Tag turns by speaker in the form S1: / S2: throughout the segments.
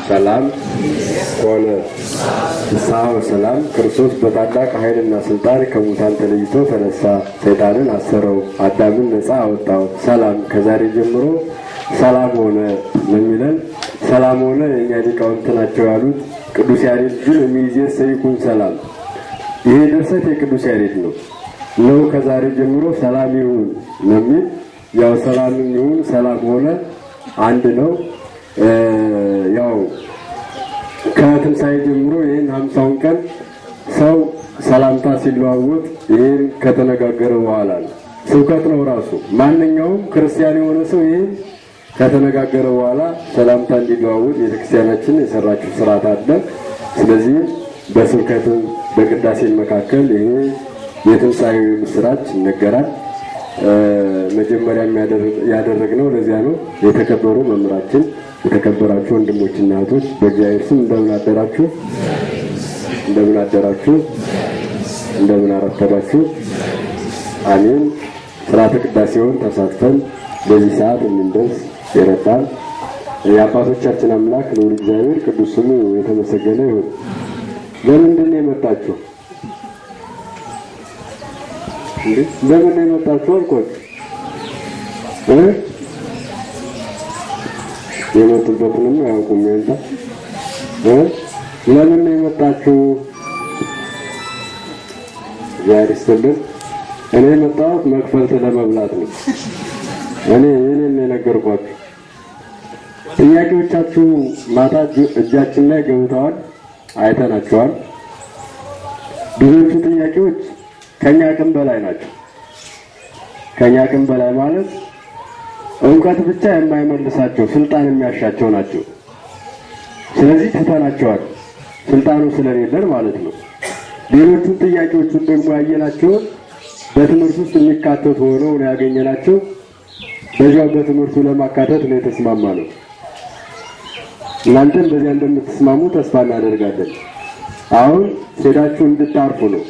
S1: ሰላም ሆነ። ፍስሐ ወሰላም። ክርስቶስ በታላቅ ኃይልና ስልጣን ከሙታን ተለይቶ ተነሳ። ሰይጣንን አሰረው፣ አዳምን ነፃ አወጣው። ሰላም ከዛሬ ጀምሮ ሰላም ሆነ ነው የሚለን። ሰላም ሆነ የእኛ ሊቃውንት ናቸው ያሉት። ቅዱስ ያሬድ ግን የሚይዘው ይኩን ሰላም። ይሄ ድርሰት የቅዱስ ያሬድ ነው። ከዛሬ ጀምሮ ሰላም ይሁን ነው የሚል። ያው ሰላም ይሁን ሰላም ሆነ አንድ ነው። ያው ከትንሣኤ ጀምሮ ይህን 50ውን ቀን ሰው ሰላምታ ሲለዋወጥ ይህን ከተነጋገረ በኋላ ነው። ስብከት ነው ራሱ። ማንኛውም ክርስቲያን የሆነ ሰው ይህን ከተነጋገረ በኋላ ሰላምታ እንዲለዋወጥ ቤተክርስቲያናችን የሰራችው ስርዓት አለ። ስለዚህ በስብከትም በቅዳሴ መካከል ይሄ የትንሣኤ ምስራች ይነገራል። መጀመሪያ ያደረግነው ለዚያ ነው። የተከበሩ መምህራችን፣ የተከበራችሁ ወንድሞችና እህቶች በእግዚአብሔር ስም እንደምን አደራችሁ? እንደምን አደራችሁ? እንደምን አረፈዳችሁ? አሜን። ስርዓተ ቅዳሴውን ተሳትፈን በዚህ ሰዓት እንድንደርስ ይረዳል። የአባቶቻችን አምላክ ልዑል እግዚአብሔር ቅዱስ ስሙ የተመሰገነ ይሁን። ለምንድን ነው የመጣችሁ? ለምን ነው የመጣችሁ አልኳችሁ? የመጡበትንም አያውቁም። ያንተ ለምን ነው የመጣችሁ? ዛሬ ስልን እኔ የመጣሁት መክፈልት ለመብላት ነው። እኔን የነገርኳችሁ ጥያቄዎቻችሁ ማታ እጃችን ላይ ገብተዋል፣ አይተናቸዋል። ብዙዎቹ ጥያቄዎች ከኛ አቅም በላይ ናቸው። ከኛ አቅም በላይ ማለት እውቀት ብቻ የማይመልሳቸው ስልጣን የሚያሻቸው ናቸው። ስለዚህ ትተናቸዋል፣ ስልጣኑ ስለሌለን ማለት ነው። ሌሎቹ ጥያቄዎቹን ደግሞ ያየናቸው በትምህርት ውስጥ የሚካተቱ ሆነው ነው ያገኘናቸው። በዚያው በትምህርቱ ለማካተት ነው የተስማማ ነው። እናንተም በዚያ እንደምትስማሙ ተስፋ እናደርጋለን። አሁን ሄዳችሁ እንድታርፉ ነው።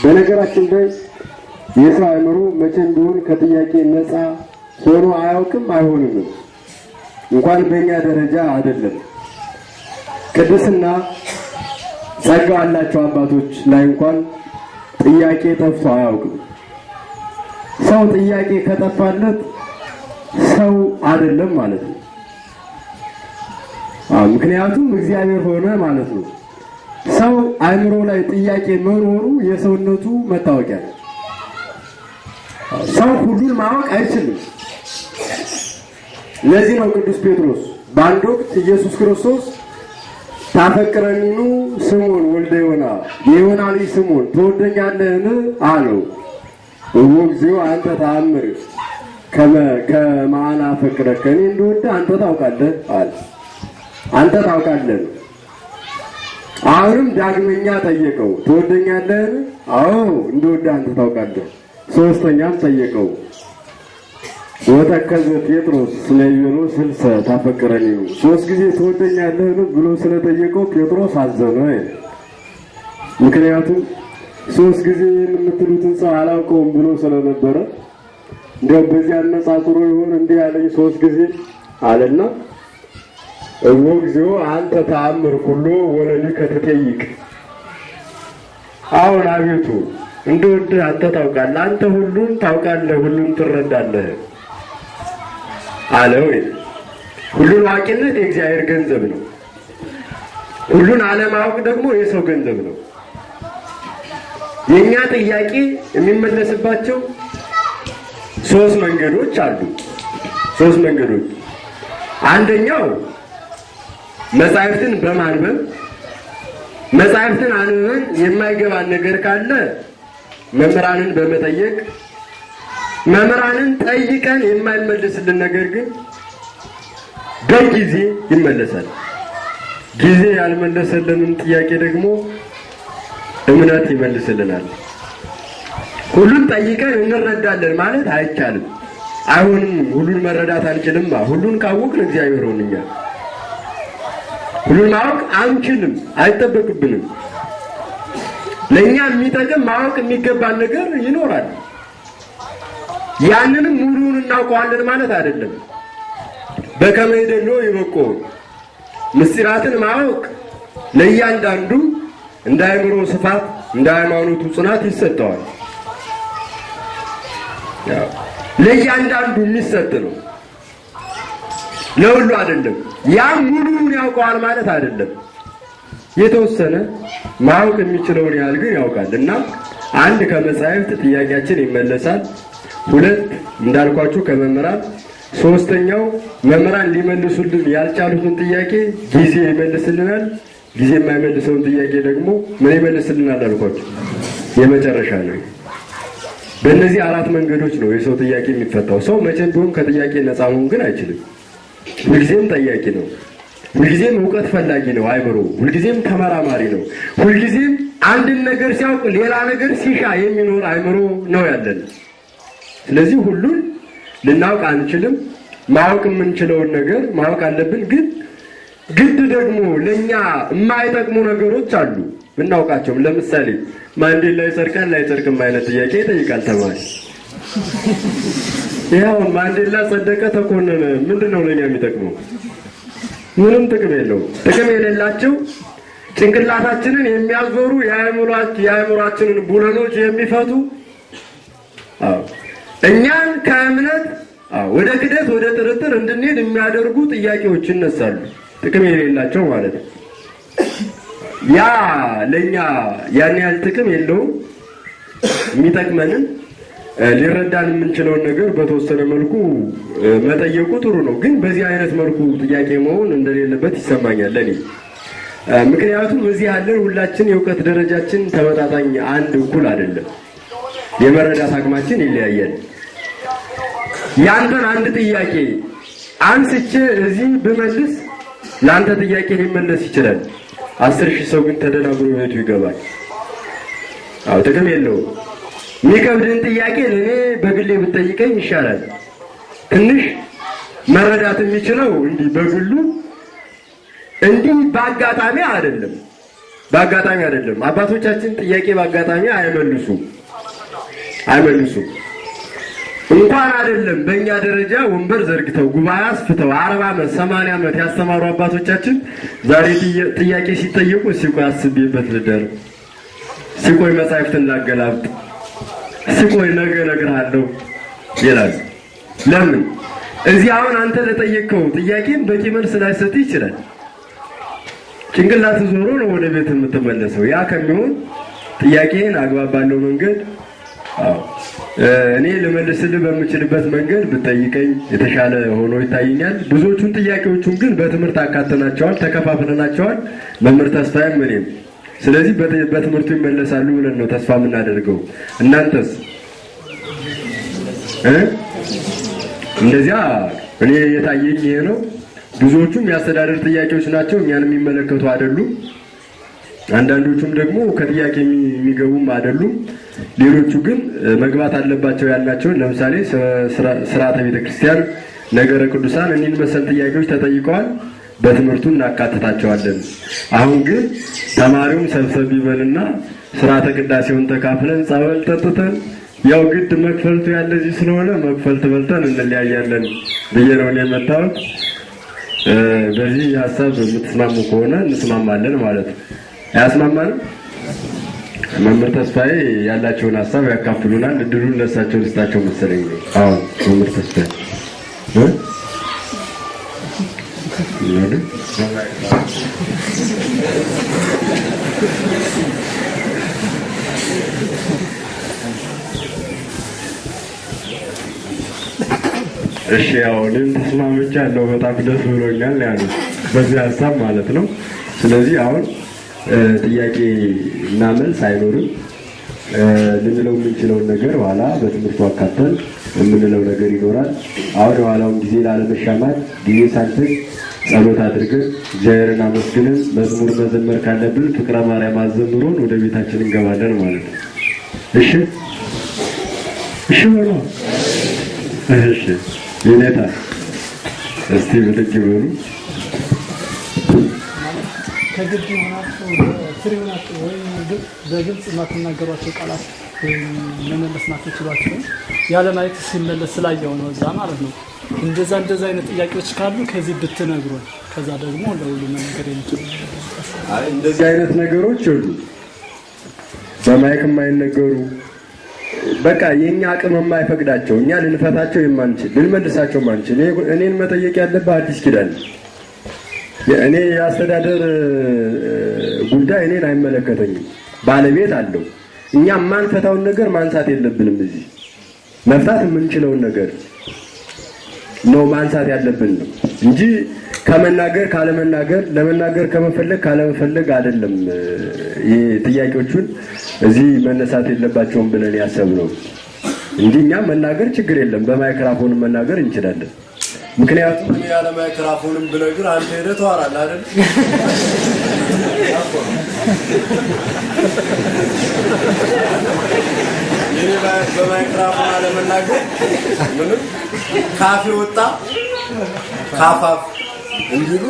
S1: በነገራችን ላይ የሰው አእምሮ መቼም ቢሆን ከጥያቄ ነፃ ሆኖ አያውቅም፣ አይሆንም። እንኳን በእኛ ደረጃ አይደለም። ቅድስና ጸጋ ያላቸው አባቶች ላይ እንኳን ጥያቄ ጠፍቶ አያውቅም። ሰው ጥያቄ ከጠፋለት ሰው አይደለም ማለት ነው። ምክንያቱም እግዚአብሔር ሆነ ማለት ነው። ሰው አእምሮ ላይ ጥያቄ መኖሩ የሰውነቱ መታወቂያ ነው። ሰው ሁሉን ማወቅ አይችልም። ለዚህ ነው ቅዱስ ጴጥሮስ በአንድ ወቅት ኢየሱስ ክርስቶስ ታፈቅረኒኑ ስምዖን ወልደ ዮና የዮና ልጅ ስምዖን ትወደኛለህን አለው። እግዚኦ አንተ ተአምር ከማን አፈቅረከ፣ እኔ እንደወደ አንተ ታውቃለህ አለ። አንተ ታውቃለህ። አሁንም ዳግመኛ ጠየቀው፣ ትወደኛለህን? አዎ እንደወደ አንተ ታውቃለህ። ሶስተኛም ጠየቀው፣ ወተከዘ ጴጥሮስ ስለይበሎ ስልሰ ታፈቅረኒኑ፣ ሶስት ጊዜ ትወደኛለህን ብሎ ስለጠየቀው ጴጥሮስ አዘነ። ምክንያቱም ሶስት ጊዜ የምትሉትን ሰው አላውቀውም ብሎ ስለነበረ እንደው በዚህ አነጻጽሮ ይሆን እንዲህ ያለኝ ሶስት ጊዜ አለና እግዚኦ አንተ ተአምር ሁሉ ወለሊከ ትጠይቅ፣ አሁን አቤቱ እንደወደህ አንተ ታውቃለህ፣ አንተ ሁሉን ታውቃለህ፣ ሁሉን ትረዳለህ አለው። ሁሉን አዋቂነት የእግዚአብሔር ገንዘብ ነው። ሁሉን አለማወቅ ደግሞ የሰው ገንዘብ ነው። የኛ ጥያቄ የሚመለስባቸው ሶስት መንገዶች አሉ። ሶስት መንገዶች። አንደኛው መጻሕፍትን በማንበብ መጻሕፍትን አንብበን የማይገባን ነገር ካለ መምህራንን በመጠየቅ መምህራንን ጠይቀን የማይመለስልን ነገር ግን በጊዜ ይመለሳል። ጊዜ ያልመለሰልንን ጥያቄ ደግሞ እምነት ይመልስልናል። ሁሉን ጠይቀን እንረዳለን ማለት አይቻልም፣ አይሆንም። ሁሉን መረዳት አንችልም። ሁሉን ካወቅን እግዚአብሔር ሆነኛል። ሁሉን ማወቅ አንችልም፣ አይጠበቅብንም። ለኛ የሚጠቅም ማወቅ የሚገባን ነገር ይኖራል። ያንንም ሙሉውን እናውቀዋለን ማለት አይደለም። በከመ ይደሎ ይበቆ ምስጢራትን ማወቅ ለእያንዳንዱ እንደ አእምሮ ስፋት እንደ ሃይማኖቱ ጽናት ይሰጠዋል። ለእያንዳንዱ የሚሰጥ ነው፣ ለሁሉ አይደለም። ያም ሙሉውን ያውቀዋል ማለት አይደለም። የተወሰነ ማወቅ የሚችለውን ያህል ግን ያውቃል። እና አንድ ከመጻሕፍት ጥያቄያችን ይመለሳል። ሁለት እንዳልኳችሁ ከመምህራን፣ ሶስተኛው መምህራን ሊመልሱልን ያልቻሉትን ጥያቄ ጊዜ ይመልስልናል። ጊዜ የማይመልሰውን ጥያቄ ደግሞ ምን ይመልስልናል አልኳችሁ? የመጨረሻ ነው። በእነዚህ አራት መንገዶች ነው የሰው ጥያቄ የሚፈታው። ሰው መቼም ቢሆን ከጥያቄ ነፃ መሆን ግን አይችልም። ሁልጊዜም ጠያቂ ነው። ሁልጊዜም እውቀት ፈላጊ ነው። አይምሮ ሁልጊዜም ተመራማሪ ነው። ሁልጊዜም አንድን ነገር ሲያውቅ ሌላ ነገር ሲሻ የሚኖር አይምሮ ነው ያለን። ስለዚህ ሁሉን ልናውቅ አንችልም። ማወቅ የምንችለውን ነገር ማወቅ አለብን። ግን ግድ ደግሞ ለኛ የማይጠቅሙ ነገሮች አሉ ብናውቃቸውም። ለምሳሌ ማንዴላ ይጸድቃል ላይጸድቅም አይነት ጥያቄ ይጠይቃል ተማሪ። ያው ማንዴላ ጸደቀ ተኮነነ ምንድነው ለኛ የሚጠቅመው? ምንም ጥቅም የለውም። ጥቅም የሌላቸው ጭንቅላታችንን የሚያዞሩ የአእምሯችንን ቡለኖች የሚፈቱ እኛን ከእምነት ወደ ክደት ወደ ጥርጥር እንድንሄድ የሚያደርጉ ጥያቄዎች ይነሳሉ። ጥቅም የሌላቸው ማለት ነው። ያ ለኛ ያን ያህል ጥቅም የለውም። የሚጠቅመንን ሊረዳን የምንችለውን ነገር በተወሰነ መልኩ መጠየቁ ጥሩ ነው። ግን በዚህ አይነት መልኩ ጥያቄ መሆን እንደሌለበት ይሰማኛል ለኔ። ምክንያቱም እዚህ ያለን ሁላችን የእውቀት ደረጃችን ተመጣጣኝ አንድ እኩል አይደለም። የመረዳት አቅማችን ይለያያል። ያንተን አንድ ጥያቄ አንስቼ እዚህ ብመልስ ለአንተ ጥያቄ ሊመለስ ይችላል። 10,000 ሰው ግን ተደናግሮ ቤቱ ይገባል። ጥቅም የለውም። የሚከብድን ጥያቄ ለኔ በግሌ ብትጠይቀኝ ይሻላል። ትንሽ መረዳት የሚችለው እንዲህ በግሉ እንዲህ በአጋጣሚ አይደለም። አባቶቻችን ጥያቄ በአጋጣሚ አይመልሱም። እንኳን አይደለም በእኛ ደረጃ ወንበር ዘርግተው ጉባኤ አስፍተው 40 ዓመት 80 ዓመት ያስተማሩ አባቶቻችን ዛሬ ጥያቄ ሲጠየቁ ሲቆይ አስቤበት ልደር፣ ሲቆይ መጻሕፍትን ላገላብጥ፣ ሲቆይ ነገ እነግርሃለሁ ይላል። ለምን? እዚህ አሁን አንተ ለጠየቀው ጥያቄም በቂ መልስ ላይሰጥ ይችላል። ጭንቅላት ዞሮ ነው ወደ ቤት የምትመለሰው። ያ ከሚሆን ጥያቄን አግባብ ባለው መንገድ እኔ ልመልስልህ በምችልበት መንገድ ብትጠይቀኝ የተሻለ ሆኖ ይታየኛል። ብዙዎቹን ጥያቄዎቹን ግን በትምህርት አካተናቸዋል፣ ተከፋፍለናቸዋል። መምህር ተስፋዬም እኔም። ስለዚህ በትምህርቱ ይመለሳሉ ብለን ነው ተስፋ የምናደርገው። እናንተስ? እንደዚያ እኔ የታየኝ ይሄ ነው። ብዙዎቹም የአስተዳደር ጥያቄዎች ናቸው፣ እኛን የሚመለከቱ አይደሉም። አንዳንዶቹም ደግሞ ከጥያቄ የሚገቡም አይደሉም። ሌሎቹ ግን መግባት አለባቸው ያልናቸው ለምሳሌ ስርዓተ ቤተክርስቲያን፣ ነገረ ቅዱሳን እኒህን መሰል ጥያቄዎች ተጠይቀዋል። በትምህርቱ እናካትታቸዋለን። አሁን ግን ተማሪውም ሰብሰብ ይበልና ስርዓተ ቅዳሴውን ተካፍለን ጸበል ጠጥተን ያው ግድ መክፈልቱ ያለዚህ ስለሆነ መክፈልት በልተን እንለያያለን ብዬ ነው የመጣሁት። በዚህ ሀሳብ የምትስማሙ ከሆነ እንስማማለን ማለት ነው። አያስማማንም? መምህር ተስፋዬ ያላቸውን ሀሳብ ያካፍሉናል። እድሉን ለእሳቸው ልስጣቸው መሰለኝ። አዎ መምህር ተስፋዬ እሺ፣ ያው እኔም ተስማምቻለሁ። በጣም ደስ ብሎኛል ያሉት በዚህ ሀሳብ ማለት ነው። ስለዚህ አሁን ጥያቄ እና መልስ አይኖርም። ልንለው የምንችለውን ነገር ኋላ በትምህርቱ አካተን የምንለው ነገር ይኖራል። አሁን የኋላውን ጊዜ ላለመሻማት ጊዜ ሳንሰጥ ጸሎት አድርገን እግዚአብሔርን አመስግነን መዝሙር መዘመር ካለብን ፍቅረ ማርያም አዘምሮን ወደ ቤታችን እንገባለን ማለት ነው። እሺ በሉ። እሺ የኔታ እስቲ ብድግ በሉ።
S2: ከግድ ሆናችሁ ፍሪ ሆናችሁ ወይ በግልጽ ማትናገሯቸው ቃላት መመለስ ማትችሏቸው ያለ ማየት ሲመለስ ስላየው ነው እዛ ማለት ነው። እንደዛ አይነት ጥያቄዎች ካሉ ከዚህ ብትነግሩን ከዛ ደግሞ ለሁሉ መንገር የሚችል
S1: እንደዚህ አይነት ነገሮች ሁሉ በማይክ የማይነገሩ በቃ የኛ አቅም የማይፈቅዳቸው እኛ ልንፈታቸው የማንችል ልንመልሳቸው ማንችል እኔን መጠየቅ ያለበት አዲስ ኪዳን እኔ ያስተዳደር ጉዳይ እኔን አይመለከተኝም። ባለቤት አለው። እኛ ማንፈታውን ነገር ማንሳት የለብንም። እዚህ መፍታት የምንችለውን ነገር ነው ማንሳት ያለብን ነው እንጂ ከመናገር ካለመናገር ለመናገር ከመፈለግ ካለመፈለግ አይደለም። ጥያቄዎቹን እዚህ መነሳት የለባቸውም ብለን ያሰብነው እንጂ እኛ መናገር ችግር የለም። በማይክሮፎን መናገር እንችላለን። ምክንያቱም ያለ ማይክሮፎንም ብነግር አንተ ሄደህ ተዋራለህ አይደል? የኔ በማይክሮፎን አለመናገር ምንም ካፌ ወጣ ካፋፍ እንዲሉ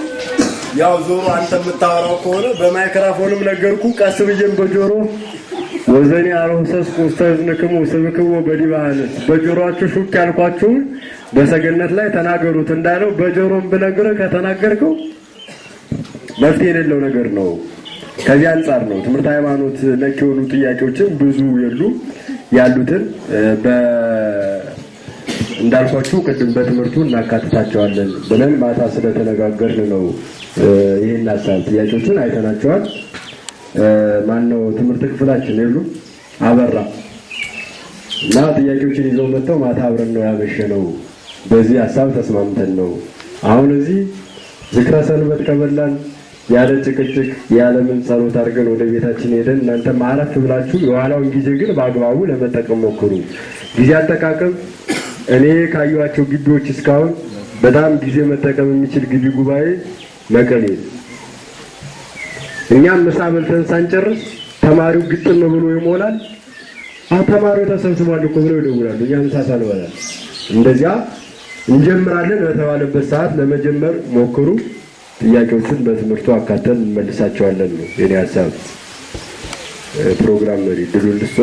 S1: ያው ዞሮ አንተ የምታወራው ከሆነ በማይክሮፎንም ነገርኩ ቀስ ብዬም በጆሮ ወዘኔ አሮሰስ ቆስተዝንከሙ ሰብከሙ በዲባን በጆሮአችሁ ሹክ ያልኳችሁ በሰገነት ላይ ተናገሩት እንዳለው በጆሮም ብነግርህ ከተናገርከው መፍትሄ የሌለው ነገር ነው። ከዚህ አንፃር ነው ትምህርት ሃይማኖት ነክ የሆኑ ጥያቄዎችን ብዙ ያሉትን እንዳልኳችሁ ቅድም በትምህርቱ እናካትታቸዋለን ብለን ማታ ስለተነጋገርን ነው። ይሄን ሐሳብ ጥያቄዎችን አይተናቸዋል። ማነው ትምህርት ክፍላችን ይሉ አበራ እና ጥያቄዎችን ይዘው መጥተው ማታ አብረን ነው ያመሸነው። በዚህ ሐሳብ ተስማምተን ነው አሁን እዚህ ዝክረ ሰንበት ከበላን ያለ ጭቅጭቅ ያለ ምን ጸሎት አድርገን ወደ ቤታችን ሄደን እናንተ ማረፍ ብላችሁ የኋላውን ጊዜ ግን በአግባቡ ለመጠቀም ሞክሩ። ጊዜ አጠቃቀም እኔ ካዩዋቸው ግቢዎች እስካሁን በጣም ጊዜ መጠቀም የሚችል ግቢ ጉባኤ መቀሌ። እኛም ምሳ በልተን ሳንጨርስ ተማሪው ግጥም ብሎ ይሞላል። ተማሪው ተሰብስቧል እኮ ብለው ይደውላሉ። እኛ ምሳ ሳንበላ እንደዚያ እንጀምራለን። በተባለበት ሰዓት ለመጀመር ሞክሩ። ጥያቄዎችን በትምህርቱ አካተን እንመልሳቸዋለን ነው የኔ ሐሳብ። ፕሮግራም መሪ ድሉን ልስጥ